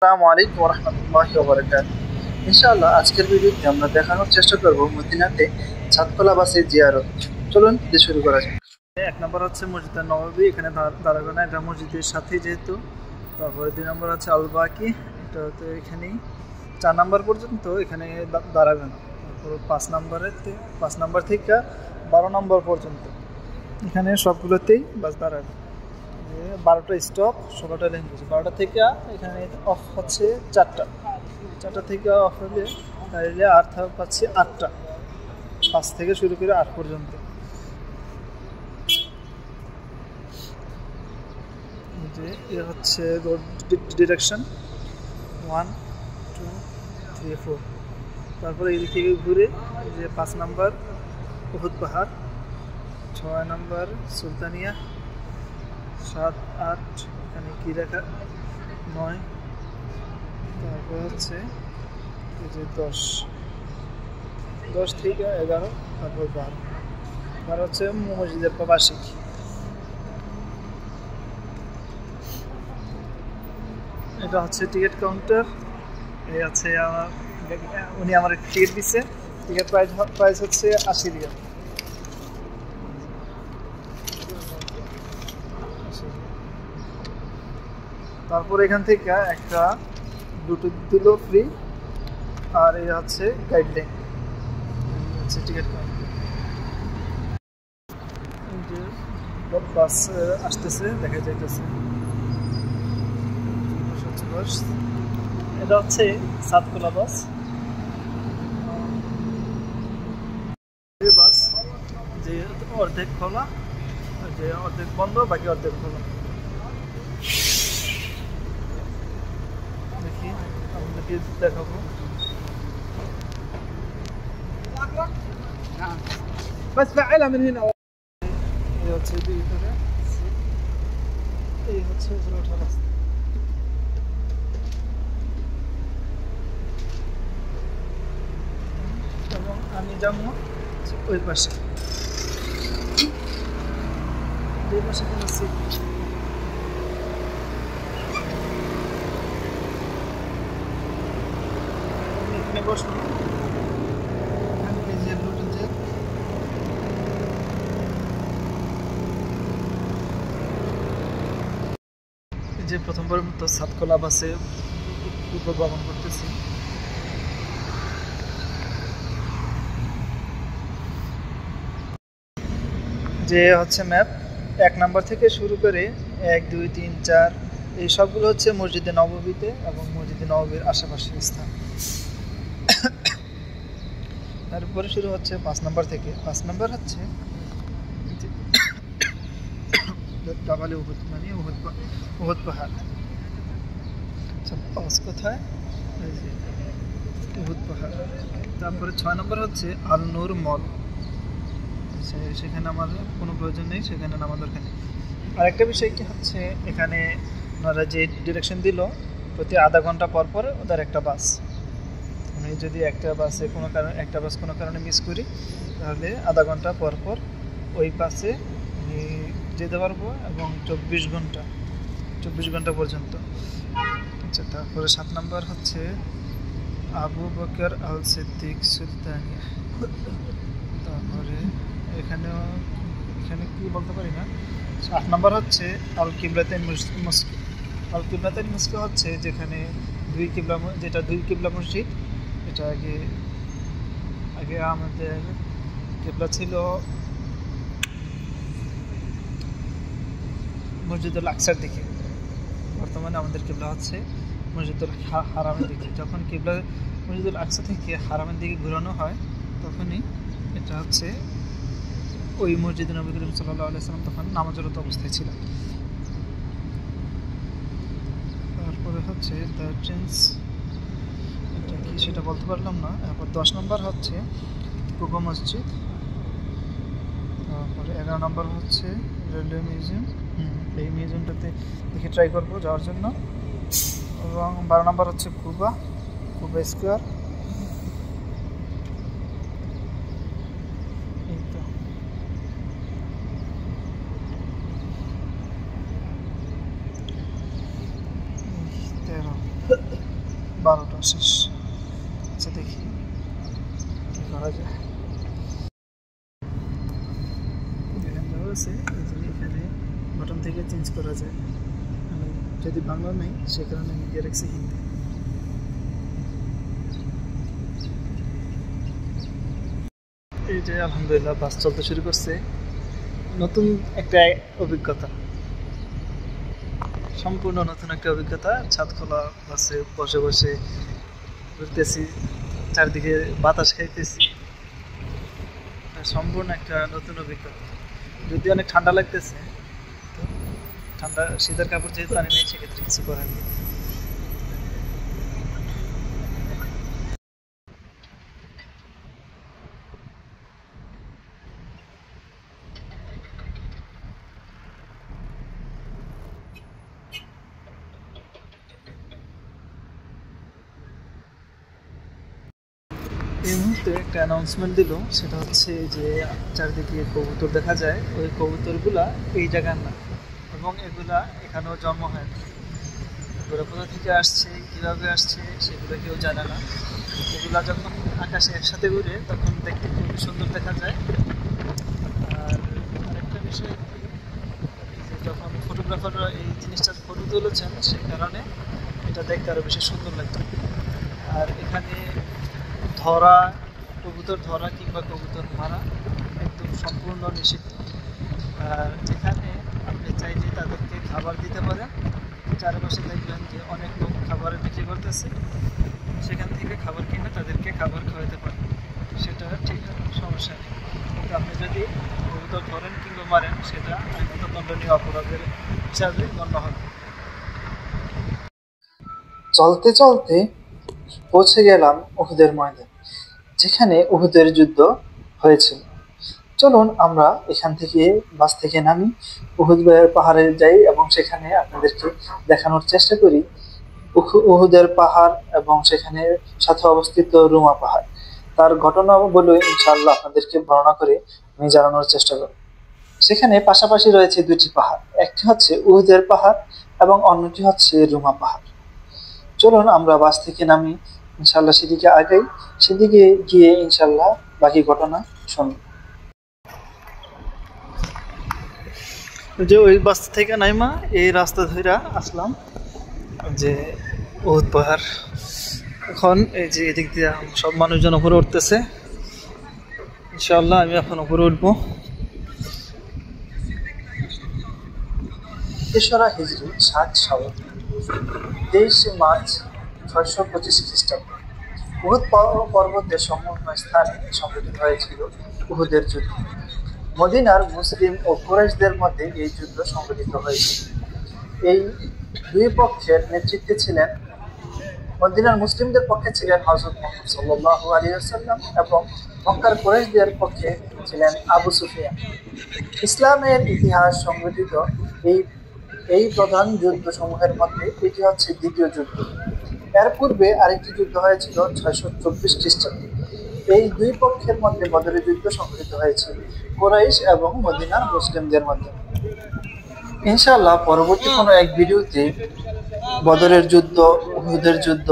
আসসালামু আলাইকুম ওয়া রাহমাতুল্লাহি ওয়া বারাকাতুহু। ইনশাআল্লাহ আজকের ভিডিওতে আমরা দেখানোর চেষ্টা করব মদিনাতে সাততলা বাসের জিয়ারত। চলুন দিয়ে শুরু করা যাক। এক নম্বর হচ্ছে মসজিদে নববী, এখানে দাঁড়াবে না, এটা মসজিদের সাথে যেহেতু। তারপরে 2 নম্বর হচ্ছে আল বাকি, এটা তো এখানেই 4 নম্বর পর্যন্ত এখানে দাঁড়াবে না। তারপর 5 নম্বর থেকে 12 নম্বর পর্যন্ত এখানে সবগুলোতেই বাস দাঁড়াবে। 12টা স্টপ, 16টা ল্যাঙ্গুয়েজ। 12টা থেকে এখানে অফ হচ্ছে 4টা থেকে অফ হলে তাহলে আর পাচ্ছি 8টা, 5 থেকে শুরু করে 8 পর্যন্ত। যে এ হচ্ছে রোড ডিরেকশন 1 2 3 4। তারপরে এদিক থেকে ঘুরে যে 5 নম্বর উহুদ পাহাড়, 6 নম্বর সুলতানিয়া, 7 8 এখানে কি রেখা 9, তারপর হচ্ছে এই যে 10 থেকে 11, তারপর 12 হচ্ছে মসজিদের প্রবাসিক। এটা হচ্ছে টিকিট কাউন্টার। এই আছে উনি আমার টিকিট দিচ্ছে। টিকিট প্রাইস হচ্ছে 80 রিয়াল। তারপর এখান থেকে একটা ব্লুটুথ দিল ফ্রি, আর এই হচ্ছে গাইডলাইন, হচ্ছে টিকিট কাউন্টার। যে বাস আসতেছে, দেখা যাইতেছে বাস। এটা হচ্ছে সাততলা বাস। বাস যে অর্ধেক খোলা, যে অর্ধেক বন্ধ, বাকি অর্ধেক খোলা। দেখি আপনাদেরকে দেখাবো। بس فعلها من هنا। এই হচ্ছে ভিতরে, এই হচ্ছে ওঠার রাস্তা। এবং আমি যাবো ওই পাশে, এই পাশে কোনো সিট এখানে বসবো। যে ব্লুটুথের যে প্রথমবারের মতো সাততলা বাসে ভ্রমণ করতেছি। যে হচ্ছে ম্যাপ, 1 নম্বর থেকে শুরু করে 1 2 3 4 এই সবগুলো হচ্ছে মসজিদে নববীতে এবং মসজিদে নববীর আশেপাশের স্থান। তারপরে শুরু হচ্ছে 5 নম্বর থেকে। 5 নম্বর হচ্ছে জাবালে উহুদ, মানে উহুদ পাহাড়। কোথায়? উহুদ পাহাড়। তারপরে 6 নম্বর হচ্ছে আল নূর মল, সেখানে আমার কোনো প্রয়োজন নেই, সেখানে নামার দরকার নেই। আরেকটা বিষয় কি হচ্ছে, এখানে ওনারা যে ডিরেকশন দিল, প্রতি আধা ঘন্টা পর পর ওদের একটা বাস। আমি যদি একটা বাস কোনো কারণে মিস করি, তাহলে আধা ঘন্টা পর পর ওই বাসে যেতে পারবো, এবং 24 ঘন্টা পর্যন্ত। আচ্ছা, তারপরে 7 নম্বর হচ্ছে আবু বকর আল সিদ্দিক সুলতানিয়া। তারপরে এখানে কি বলতে পারি না। 8 নম্বর হচ্ছে আল কিবলাতাইন মসজিদ। আল কিবলাতাইন মসজিদ হচ্ছে যেখানে যেটা দুই কিবলা মসজিদ। এটা আগে আমাদের কিবলা ছিল মসজিদুল আকসার দিকে, বর্তমানে আমাদের কিবলা হচ্ছে মসজিদুল হারামের দিকে। যখন কিবলা মসজিদুল আকসা থেকে হারামের দিকে ঘোরানো হয়, তখনই এটা হচ্ছে ওই মসজিদে নবী করিম সাল্লাল্লাহু আলাইহি ওয়াসাল্লাম তখন নামাজরত অবস্থায় ছিলেন। তারপরে হচ্ছে দ্য ট্রেন্স, এটা কি সেটা বলতে পারলাম না। তারপর 10 নম্বর হচ্ছে পূর্ব মসজিদ। তারপরে 11 নম্বর হচ্ছে রেলওয়ে মিউজিয়াম। এই মিউজিয়ামটাতে দেখে ট্রাই করবো যাওয়ার জন্য। এবং 12 নম্বর হচ্ছে কুবা স্কোয়ার। এই তো 13 12টা শেষ। আচ্ছা দেখি কি করা যায়। এখানে দেওয়া আছে এখানে বাটন থেকে চেঞ্জ করা যায়। আমি যদি বাংলা নেই সে কারণে আমি দিয়ে রাখছি হিন্দি। এই যে আলহামদুলিল্লাহ বাস চলতে শুরু করছে। নতুন একটা অভিজ্ঞতা, সম্পূর্ণ নতুন একটা অভিজ্ঞতা। ছাদ খোলা বাসে বসে বসে ঘুরতেছি, চারদিকে বাতাস খাইতেছি, সম্পূর্ণ একটা নতুন অভিজ্ঞতা। যদি অনেক ঠান্ডা লাগতেছে, তো ঠান্ডা শীতের কাপড় যেহেতু আনি নেই সেক্ষেত্রে কিছু করার নেই। এই মুহূর্তে একটা অ্যানাউন্সমেন্ট দিল, সেটা হচ্ছে যে চারদিকে কবুতর দেখা যায়, ওই কবুতরগুলা এই জায়গার না, এবং এগুলা এখানেও জন্ম হয় না। এগুলো কোথা থেকে আসছে, কীভাবে আসছে সেগুলো কেউ জানে না। এগুলা যখন আকাশে একসাথে ঘুরে তখন দেখতে খুবই সুন্দর দেখা যায়। আর আরেকটা বিষয়, যে যখন ফটোগ্রাফাররা এই জিনিসটার ফটো তুলেছেন সেই কারণে এটা দেখতে আরও বেশি সুন্দর লাগছে। আর এখানে ধরা, কবুতর ধরা কিংবা কবুতর মারা একদম সম্পূর্ণ নিষিদ্ধ। আর এখানে আপনি চাইলে তাদেরকে খাবার দিতে পারেন। চারপাশে দেখবেন যে অনেক লোক খাবার বিক্রি করতেছে, সেখান থেকে খাবার কিনে তাদেরকে খাবার খাওয়াতে পারেন, সেটা ঠিক সমস্যা নেই। কিন্তু আপনি যদি কবুতর ধরেন কিংবা মারেন সেটা আইনত দণ্ডনীয় অপরাধের হিসাবে গণ্য হবে। চলতে চলতে পৌঁছে গেলাম উহুদের ময়দান, যেখানে উহুদের যুদ্ধ হয়েছিল। চলুন আমরা এখান থেকে বাস থেকে নামি, উহুদ পাহাড়ে যাই এবং সেখানে আপনাদেরকে দেখানোর চেষ্টা করি উহুদের পাহাড় এবং সেখানে সাথে অবস্থিত রুমা পাহাড়। তার ঘটনা বলে ইনশাআল্লাহ আপনাদেরকে বর্ণনা করে আমি জানানোর চেষ্টা করব। সেখানে পাশাপাশি রয়েছে দুটি পাহাড়, একটি হচ্ছে উহুদের পাহাড় এবং অন্যটি হচ্ছে রুমা পাহাড়। চলুন আমরা বাস থেকে নামি, ইনশাআল্লাহ সেদিকে আগাই, সেদিকে গিয়ে ইনশাআল্লাহ বাকি ঘটনা শুনব। যে ওই বাস থেকে নাইমা এই রাস্তা ধরে আসলাম যে উহুদ পাহাড়। এখন এই যে এদিক দিয়ে সব মানুষজন উপরে উঠতেছে, ইনশাআল্লাহ আমি এখন উপরে উঠবো। 3রা হিজরি 7 শাওয়াল 23 মার্চ 625 খ্রিস্টাব্দ উহুদ পর্বতের সম্পূর্ণ স্থানে সংঘটিত হয়েছিল উহুদের যুদ্ধ। মদিনার মুসলিম ও কুরাইশদের মধ্যে এই যুদ্ধ সংঘটিত হয়েছিল। এই দুই পক্ষের নেতৃত্বে ছিলেন, মদিনার মুসলিমদের পক্ষে ছিলেন হযরত মুহাম্মদ সাল্লাল্লাহু আলাইহি ওয়াসাল্লাম এবং মক্কার কুরাইশদের পক্ষে ছিলেন আবু সুফিয়ান। ইসলামের ইতিহাস সংঘটিত এই প্রধান যুদ্ধ সমূহের মধ্যে এটি হচ্ছে দ্বিতীয় যুদ্ধ। এর পূর্বে আরেকটি যুদ্ধ হয়েছিল 624 খ্রিস্টাব্দে। এই দুই পক্ষের মধ্যে বদরের যুদ্ধ সংঘটিত হয়েছিল কুরাইশ এবং মদিনার মুসলিমদের মধ্যে। ইনশাআল্লাহ পরবর্তী কোনো এক ভিডিওতে বদরের যুদ্ধ, উহুদের যুদ্ধ,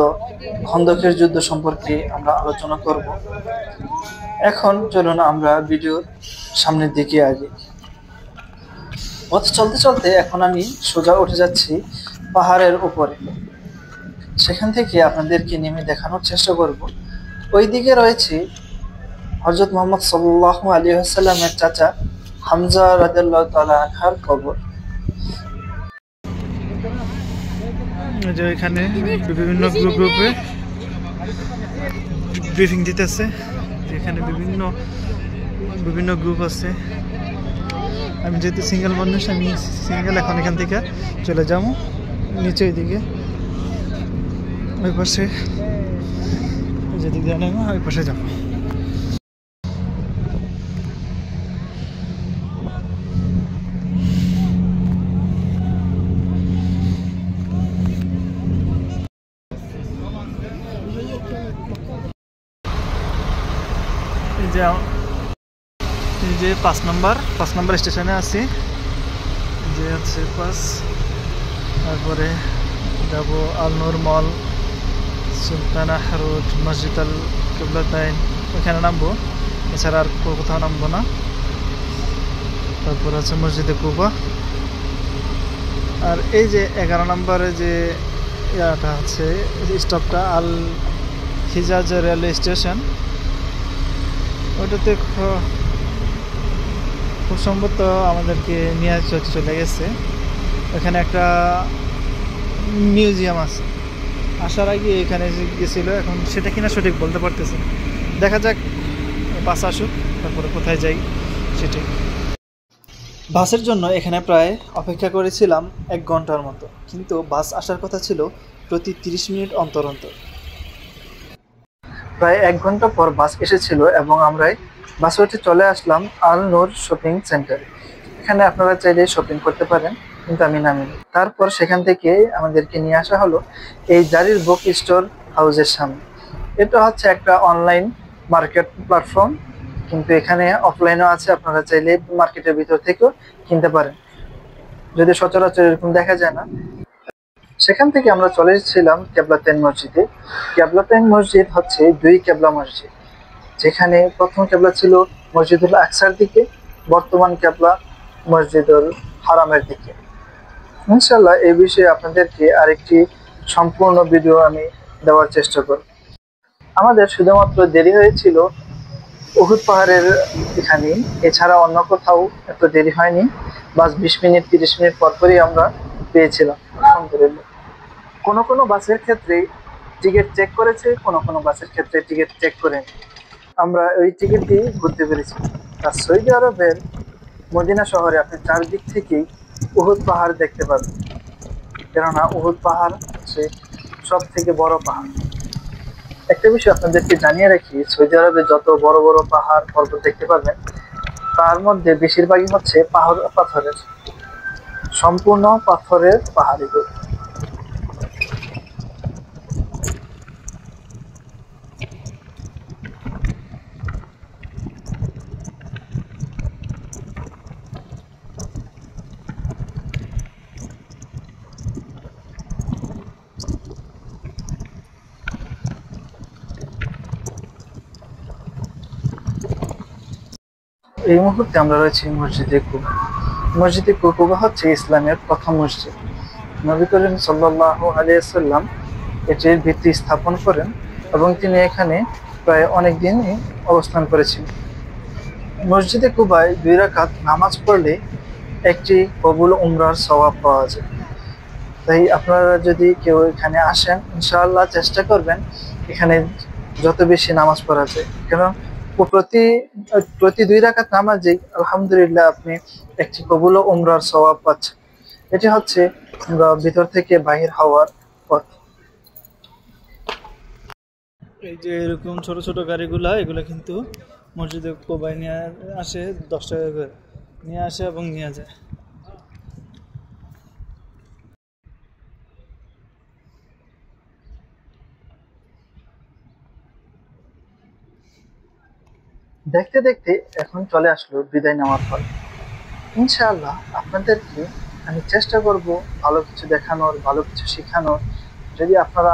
খন্দকের যুদ্ধ সম্পর্কে আমরা আলোচনা করব। এখন চলুন আমরা ভিডিওর সামনের দিকে আগে। পথ চলতে চলতে এখন আমি সোজা উঠে যাচ্ছি পাহাড়ের উপরে। সেখান থেকে আপনাদেরকে নেমে দেখানোর চেষ্টা করব। ওইদিকে রয়েছে হযরত মুহাম্মদ সাল্লাল্লাহু আলাইহি ওয়াসাল্লামের চাচা হামজা রাদিয়াল্লাহু তাআলা আনহুর কবর। যে এখানে বিভিন্ন গ্রুপে ব্রিফিং দিতেছে, এখানে বিভিন্ন গ্রুপ আছে। আমি যেহেতু সিঙ্গেল মানুষ, আমি সিঙ্গেল এখন এখান থেকে চলে যাবো নিচে দিকে, ওই পাশে যেদিকে নেব ওই পাশে যাবো। যে 5 নম্বর স্টেশনে আছি, যে হচ্ছে 5, তারপরে যাব আল নূর মল, সুলতানা রোড, মসজিদ আল কিবলাতাইন, ওখানে নামবো, এছাড়া আর কোথাও নামবো না। তারপর আছে মসজিদে কুবা। আর এই যে 11 নম্বরে যে ইয়াটা আছে, স্টপটা আল হিজাজ রেলওয়ে স্টেশন, ওইটাতে খুব সম্ভবত আমাদেরকে নিয়ে চলে গেছে। এখানে একটা মিউজিয়াম আছে, আসার আগে এখানে গেছিল, এখন সেটা কিনা সঠিক বলতে পারতেছে। দেখা যাক বাস আসুক, তারপরে কোথায় যাই সেটাই। বাসের জন্য এখানে প্রায় অপেক্ষা করেছিলাম 1 ঘন্টার মতো, কিন্তু বাস আসার কথা ছিল প্রতি 30 মিনিট অন্তর অন্তর। প্রায় 1 ঘন্টা পর বাস এসেছিল এবং আমরাই বাসে উঠে চলে আসলাম আল নূর শপিং সেন্টারে। এখানে আপনারা চাইলে শপিং করতে পারেন, কিন্তু আমি নামিনি। তারপর সেখান থেকে আমাদেরকে নিয়ে আসা হলো এই জারির বুক স্টোর হাউসের সামনে। এটা হচ্ছে একটা অনলাইন মার্কেট প্ল্যাটফর্ম, কিন্তু এখানে অফলাইনও আছে, আপনারা চাইলে মার্কেটের ভিতর থেকেও কিনতে পারেন, যদি সচরাচর এরকম দেখা যায় না। সেখান থেকে আমরা চলে এসেছিলাম কেবলাতাইন মসজিদে। কেবলাতাইন মসজিদ হচ্ছে 2 কেবলা মসজিদ, যেখানে প্রথম কেবলা ছিল মসজিদুল আকসার দিকে, বর্তমান কেবলা মসজিদুল হারামের দিকে। ইনশাআল্লাহ এই বিষয়ে আপনাদেরকে আরেকটি সম্পূর্ণ ভিডিও আমি দেওয়ার চেষ্টা করব। আমাদের শুধুমাত্র দেরি হয়েছিল উহুদ পাহাড়ের এখানে, এছাড়া অন্য কোথাও এত দেরি হয়নি। বাস 20 মিনিট 30 মিনিট পরপরই আমরা পেয়েছিলাম, আলহামদুলিল্লাহ। কোনো বাসের ক্ষেত্রে টিকিট চেক করেছে, কোনো বাসের ক্ষেত্রে টিকিট চেক করেনি। আমরা ওই টিকিট দিয়ে ঘুরতে পেরেছি। আর সৌদি আরবের মদিনা শহরে আপনি চারদিক থেকেই উহুদ পাহাড় দেখতে পাবেন, কেননা উহুদ পাহাড় হচ্ছে সব থেকে বড় পাহাড়। একটা বিষয় আপনাদেরকে জানিয়ে রাখি, সৌদি আরবে যত বড় বড় পাহাড় পর্বত দেখতে পাবেন, তার মধ্যে বেশিরভাগই হচ্ছে পাথরের, সম্পূর্ণ পাথরের পাহাড় এগুলো। এই মুহূর্তে আমরা রয়েছি মসজিদে কুবা। মসজিদে কুবা হচ্ছে ইসলামের প্রথম মসজিদ। নবী করিম সাল্লাল্লাহু আলাইহি ওয়াসাল্লাম এটির ভিত্তি স্থাপন করেন এবং তিনি এখানে প্রায় অনেক দিন অবস্থান করেছিলেন। মসজিদে কুবায় 2 রাকাত নামাজ পড়লে একটি কবুল উমরার সওয়াব পাওয়া যায়। তাই আপনারা যদি কেউ এখানে আসেন, ইনশাআল্লাহ চেষ্টা করবেন এখানে যত বেশি নামাজ পড়া যায়, কারণ প্রতি 2 রাকাত নামাজে আলহামদুলিল্লাহ আপনি একটি কবুল উমরার সওয়াব পাচ্ছেন। এটি হচ্ছে ভিতর থেকে বাহির হওয়ার পথ। এই যে এরকম ছোট ছোট গাড়িগুলা, এগুলো কিন্তু মসজিদে কুবায় নিয়ে আসে, 10 টাকা করে নিয়ে আসে এবং নিয়ে যায়। দেখতে দেখতে এখন চলে আসলো বিদায় নেওয়ার পর। ইনশাআল্লাহ আপনাদেরকে আমি চেষ্টা করব ভালো কিছু দেখানোর, ভালো কিছু শেখানোর। যদি আপনারা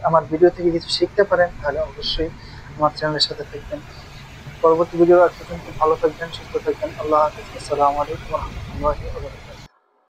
আমার ভিডিও থেকে কিছু শিখতে পারেন, তাহলে অবশ্যই আমার চ্যানেলের সাথে থাকবেন। পরবর্তী ভিডিও পর্যন্ত ভালো থাকবেন, সুস্থ থাকবেন। আল্লাহ হাফেজ। আসসালামু আলাইকুম ওয়া রাহমাতুল্লাহি ওয়া বারাকাতুহু।